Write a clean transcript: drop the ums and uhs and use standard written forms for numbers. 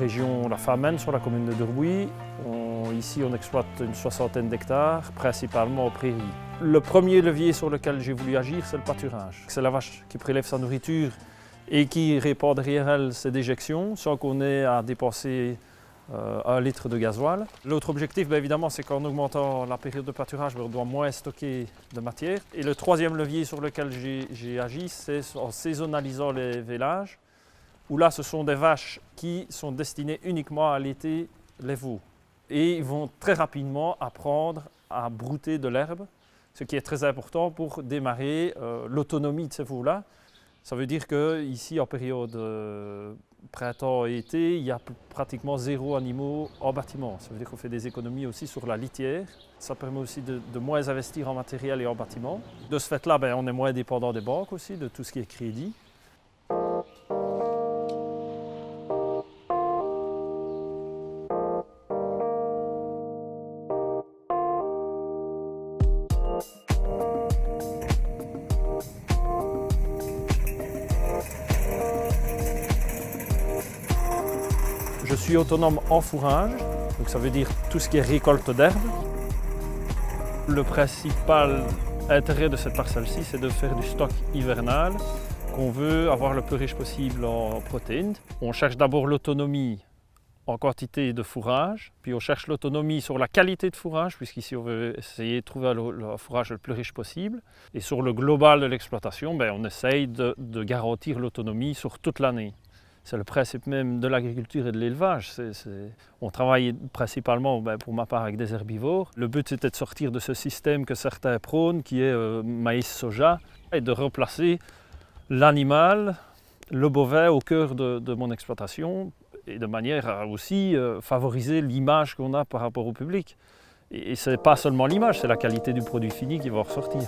région La Famenne, sur la commune de Durbouy. Ici, on exploite une 60aine d'hectares, principalement aux prairies. Le premier levier sur lequel j'ai voulu agir, c'est le pâturage. C'est la vache qui prélève sa nourriture et qui répand derrière elle ses déjections, sans qu'on ait à dépenser 1 litre de gasoil. L'autre objectif, évidemment, c'est qu'en augmentant la période de pâturage, on doit moins stocker de matière. Et le troisième levier sur lequel j'ai agi, c'est en saisonnalisant les vélages, où là, ce sont des vaches qui sont destinées uniquement à allaiter les veaux. Et ils vont très rapidement apprendre à brouter de l'herbe, ce qui est très important pour démarrer l'autonomie de ces veaux-là. Ça veut dire qu'ici, en période printemps et été, il y a pratiquement 0 animaux en bâtiment. Ça veut dire qu'on fait des économies aussi sur la litière. Ça permet aussi de moins investir en matériel et en bâtiment. De ce fait-là, on est moins dépendant des banques aussi, de tout ce qui est crédit. Je suis autonome en fourrage, donc ça veut dire tout ce qui est récolte d'herbe. Le principal intérêt de cette parcelle-ci, c'est de faire du stock hivernal qu'on veut avoir le plus riche possible en protéines. On cherche d'abord l'autonomie en quantité de fourrage, puis on cherche l'autonomie sur la qualité de fourrage, puisqu'ici on veut essayer de trouver le fourrage le plus riche possible. Et sur le global de l'exploitation, on essaye de garantir l'autonomie sur toute l'année. C'est le principe même de l'agriculture et de l'élevage. On travaille principalement, pour ma part, avec des herbivores. Le but, c'était de sortir de ce système que certains prônent, qui est maïs-soja, et de replacer l'animal, le bovin, au cœur de mon exploitation, et de manière à aussi favoriser l'image qu'on a par rapport au public. Et ce n'est pas seulement l'image, c'est la qualité du produit fini qui va ressortir.